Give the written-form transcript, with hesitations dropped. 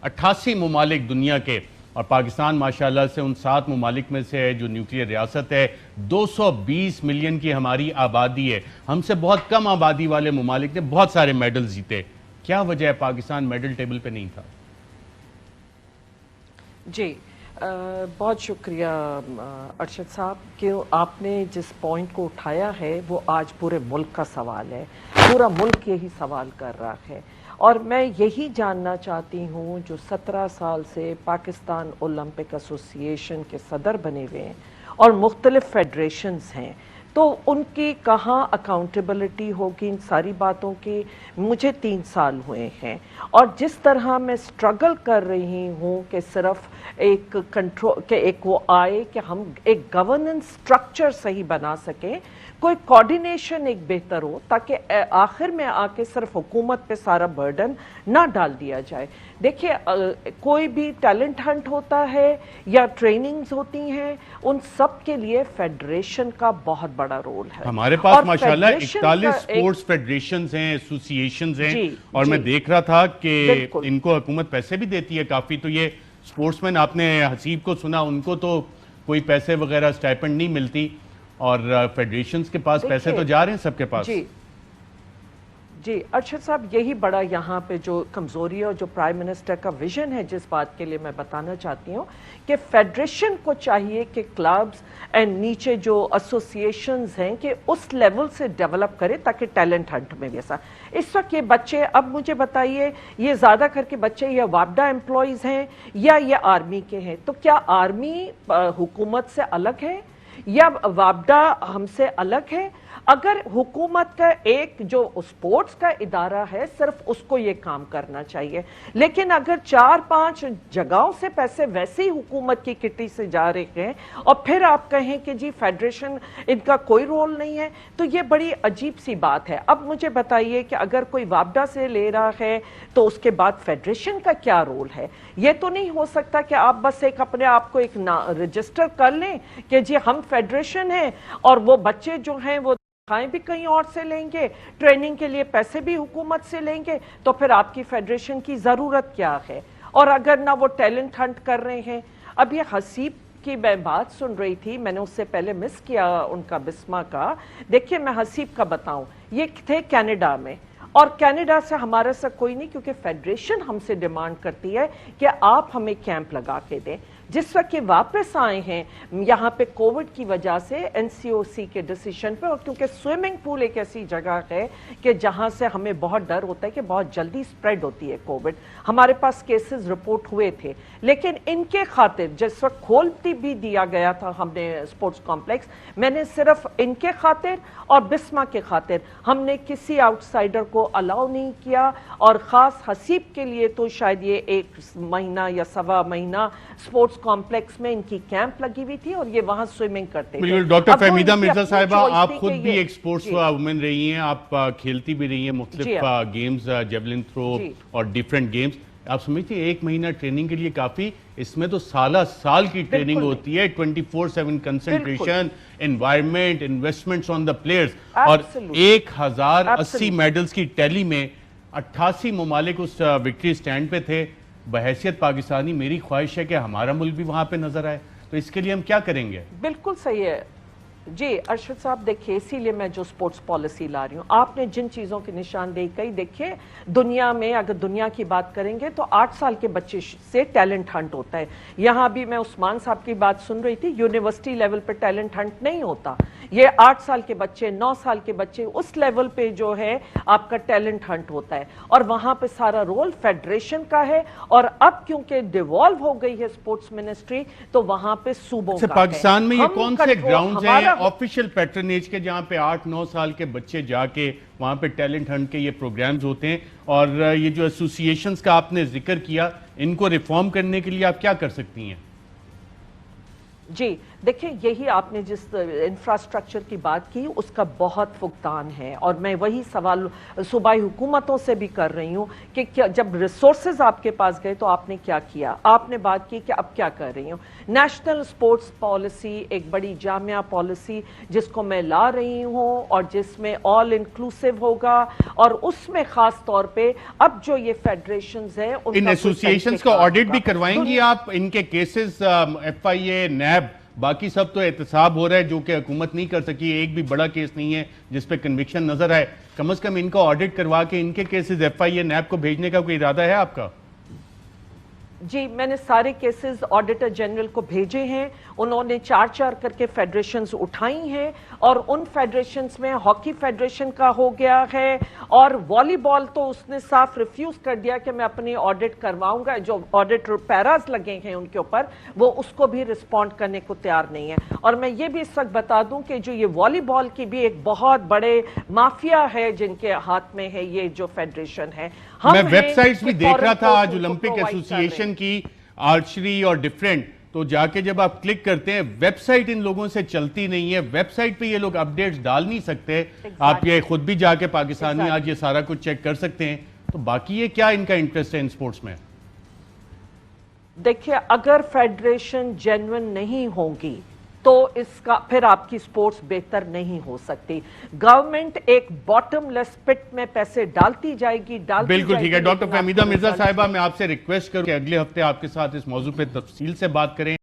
88 ممالک دنیا کے، اور پاکستان ماشاءاللہ سے ان 7 ممالک میں سے ہے جو نیوکلیئر ریاست ہے۔ 220 ملین کی ہماری آبادی ہے، ہم سے بہت کم آبادی والے ممالک نے بہت سارے میڈل جیتے۔ کیا وجہ ہے پاکستان میڈل ٹیبل پہ نہیں تھا؟ جی بہت شکریہ ارشد صاحب کہ آپ نے جس پوائنٹ کو اٹھایا ہے وہ آج پورے ملک کا سوال ہے، پورا ملک یہی سوال کر رہا ہے، اور میں یہی جاننا چاہتی ہوں جو 17 سال سے پاکستان اولمپک ایسوسی ایشن کے صدر بنے ہوئے ہیں اور مختلف فیڈریشنز ہیں، تو ان کی کہاں اکاؤنٹیبلٹی ہوگی ان ساری باتوں کی؟ مجھے 3 سال ہوئے ہیں، اور جس طرح میں سٹرگل کر رہی ہوں کہ صرف ایک کنٹرول کہ ایک وہ آئے کہ ہم ایک گورننس سٹرکچر صحیح بنا سکیں، کوئی کوارڈینیشن ایک بہتر ہو، تاکہ آخر میں آ کے صرف حکومت پہ سارا برڈن نہ ڈال دیا جائے۔ دیکھیے کوئی بھی ٹیلنٹ ہنٹ ہوتا ہے یا ٹریننگز ہوتی ہیں، ان سب کے لیے فیڈریشن کا بہت بڑا رول ہے۔ ہمارے پاس ماشاءاللہ 41 سپورٹس فیڈریشنز ہیں، ایسوسی ایشنز ہیں، اور میں دیکھ رہا تھا کہ ان کو حکومت پیسے بھی دیتی ہے کافی، تو یہ سپورٹس مین، آپ نے حسیب کو سنا، ان کو تو کوئی پیسے وغیرہ سٹائپنڈ نہیں ملتی، اور فیڈریشنز کے پاس پیسے تو جا رہے ہیں سب کے پاس۔ جی ارشد صاحب، یہی بڑا یہاں پہ جو کمزوری ہے اور جو پرائم منسٹر کا ویژن ہے، جس بات کے لیے میں بتانا چاہتی ہوں کہ فیڈریشن کو چاہیے کہ کلبز اینڈ نیچے جو ایسوسی ایشنز ہیں کہ اس لیول سے ڈیولپ کرے تاکہ ٹیلنٹ ہنٹ میں بھی ایسا۔ اس وقت یہ بچے، اب مجھے بتائیے، یہ زیادہ کر کے بچے یا وابڈا امپلائیز ہیں یا یہ آرمی کے ہیں، تو کیا آرمی حکومت سے الگ ہے یا وابڈا ہم سے الگ ہے؟ اگر حکومت کا ایک جو سپورٹس کا ادارہ ہے، صرف اس کو یہ کام کرنا چاہیے، لیکن اگر 4-5 جگہوں سے پیسے ویسے ہی حکومت کی کٹی سے جا رہے ہیں اور پھر آپ کہیں کہ جی فیڈریشن ان کا کوئی رول نہیں ہے، تو یہ بڑی عجیب سی بات ہے۔ اب مجھے بتائیے کہ اگر کوئی وابڈا سے لے رہا ہے تو اس کے بعد فیڈریشن کا کیا رول ہے؟ یہ تو نہیں ہو سکتا کہ آپ بس ایک اپنے آپ کو ایک رجسٹر کر لیں کہ جی ہم فیڈریشن ہیں، اور وہ بچے جو ہیں وہ خائیں بھی کہیں اور سے لیں گے، ٹریننگ کے لیے پیسے بھی حکومت سے لیں گے، تو پھر آپ کی فیڈریشن کی ضرورت کیا ہے؟ اور اگر نہ وہ ٹیلنٹ ہنٹ کر رہے ہیں، اب یہ حسیب کی میں بات سن رہی تھی، میں نے اس سے پہلے مس کیا ان کا بسما کا۔ دیکھیے میں حسیب کا بتاؤں، یہ تھے کینیڈا میں، اور کینیڈا سے ہمارے سے کوئی نہیں، کیونکہ فیڈریشن ہم سے ڈیمانڈ کرتی ہے کہ آپ ہمیں کیمپ لگا کے دیں۔ جس وقت یہ واپس آئے ہیں یہاں پہ کووڈ کی وجہ سے این سی او سی کے ڈیسیشن پہ، اور کیونکہ سوئمنگ پول ایک ایسی جگہ ہے کہ جہاں سے ہمیں بہت ڈر ہوتا ہے کہ بہت جلدی سپریڈ ہوتی ہے کووڈ، ہمارے پاس کیسز رپورٹ ہوئے تھے، لیکن ان کے خاطر جس وقت کھولتی بھی دیا گیا تھا ہم نے سپورٹس کمپلیکس، میں نے صرف ان کے خاطر اور بسما کے خاطر ہم نے کسی آؤٹ سائڈر کو الاؤ نہیں کیا، اور خاص حسیب کے لیے تو شاید یہ 1 مہینہ یا 1.25 مہینہ سپورٹس کمپلیکس میں ان کی کیمپ لگی ہوئی تھی اور یہ وہاں سوئمنگ کرتے تھے۔ ڈاکٹر فہمیدہ مرزا صاحبہ، آپ خود بھی ایک سپورٹس وومن رہی ہیں، آپ کھیلتی بھی رہی ہیں مختلف گیمز، جیولن تھرو اور ڈیفرنٹ گیمز، آپ سمجھتی ہیں 1 مہینہ ٹریننگ کے لیے کافی؟ اس میں تو سالہ سال کی ٹریننگ ہوتی ہے، 24/7 concentration, environment, investments on the players, اور 1080 میڈلز کی ٹیلی میں 88 ممالک اس وکٹری سٹینڈ پہ تھے۔ بحیثیت پاکستانی میری خواہش ہے کہ ہمارا ملک بھی وہاں پہ نظر آئے، تو اس کے لیے ہم کیا کریں گے؟ بالکل صحیح ہے جی ارشد صاحب، دیکھیے اسی لیے میں جو سپورٹس پالیسی لا رہی ہوں، آپ نے جن چیزوں کی نشاندہی کی، دیکھیے دنیا میں اگر دنیا کی بات کریں گے تو 8 سال کے بچے سے ٹیلنٹ ہنٹ ہوتا ہے۔ یہاں بھی میں عثمان صاحب کی بات سن رہی تھی، یونیورسٹی لیول پہ ٹیلنٹ ہنٹ نہیں ہوتا، یہ 8 سال کے بچے، 9 سال کے بچے، اس لیول پہ جو ہے آپ کا ٹیلنٹ ہنٹ ہوتا ہے، اور وہاں پہ سارا رول فیڈریشن کا ہے، اور اب کیونکہ ڈیوالو ہو گئی ہے سپورٹس منسٹری تو وہاں پہ صوبوں کا ہے۔ پاکستان میں یہ کون سے گراؤنڈز ہیں آفیشل پیٹرنیج کے جہاں پہ 8-9 سال کے بچے جا کے وہاں پہ ٹیلنٹ ہنٹ کے یہ پروگرامز ہوتے ہیں؟ اور یہ جو ایسوسی ایشنز کا آپ نے ذکر کیا، ان کو ریفارم کرنے کے لیے آپ کیا کر سکتی ہیں؟ جی دیکھیں یہی آپ نے جس انفراسٹرکچر کی بات کی اس کا بہت فقدان ہے، اور میں وہی سوال صوبائی حکومتوں سے بھی کر رہی ہوں کہ جب ریسورسز آپ کے پاس گئے تو آپ نے کیا کیا؟ آپ نے بات کی کہ اب کیا کر رہی ہوں؟ نیشنل سپورٹس پالیسی ایک بڑی جامعہ پالیسی جس کو میں لا رہی ہوں اور جس میں آل انکلوسیو ہوگا، اور اس میں خاص طور پہ اب جو یہ فیڈریشنز ہیں ان ایسوسیشنز کا آڈٹ بھی کروائیں گی آپ؟ ان کے کیسز ایف آئی اے، نیب، باقی سب تو احتساب ہو رہا ہے جو کہ حکومت نہیں کر سکی، ایک بھی بڑا کیس نہیں ہے جس پہ کنوکشن نظر آئے، کم از کم ان کو آڈٹ کروا کے ان کے کیسز ایف آئی اے، نیب کو بھیجنے کا کوئی ارادہ ہے آپ کا؟ جی میں نے سارے کیسز آڈیٹر جنرل کو بھیجے ہیں، انہوں نے 4 کر کے فیڈریشنز اٹھائی ہیں، اور ان فیڈریشنز میں ہاکی فیڈریشن کا ہو گیا ہے، اور والی بال تو اس نے صاف ریفیوز کر دیا کہ میں اپنی آڈٹ کرواؤں گا، جو آڈٹ پیراز لگے ہیں ان کے اوپر وہ اس کو بھی رسپونڈ کرنے کو تیار نہیں ہے۔ اور میں یہ بھی اس وقت بتا دوں کہ جو یہ والی بال کی بھی ایک بہت بڑے مافیا ہے جن کے ہاتھ میں ہے یہ جو فیڈریشن ہے۔ میں ویب سائٹس بھی دیکھ رہا تھا آج اولمپک ایسوسی کی آرچری اور ڈیفرنٹ، تو جا کے جب آپ کلک کرتے ہیں ویب سائٹ ان لوگوں سے چلتی نہیں ہے، ویب سائٹ پہ یہ لوگ اپڈیٹس ڈال نہیں سکتے، آپ یہ خود بھی جا کے پاکستانی آج یہ سارا کچھ چیک کر سکتے ہیں، تو باقی یہ کیا ان کا انٹرسٹ ہے ان سپورٹس میں؟ دیکھیں اگر فیڈریشن جینوئن نہیں ہوگی تو اس کا پھر آپ کی سپورٹس بہتر نہیں ہو سکتی۔ گورنمنٹ ایک باٹم لیس پٹ میں پیسے ڈالتی جائے گی، بالکل ٹھیک ہے۔ ڈاکٹر فہمیدہ مرزا صاحبہ، میں آپ سے ریکویسٹ کروں کہ اگلے ہفتے آپ کے ساتھ اس موضوع پہ تفصیل سے بات کریں۔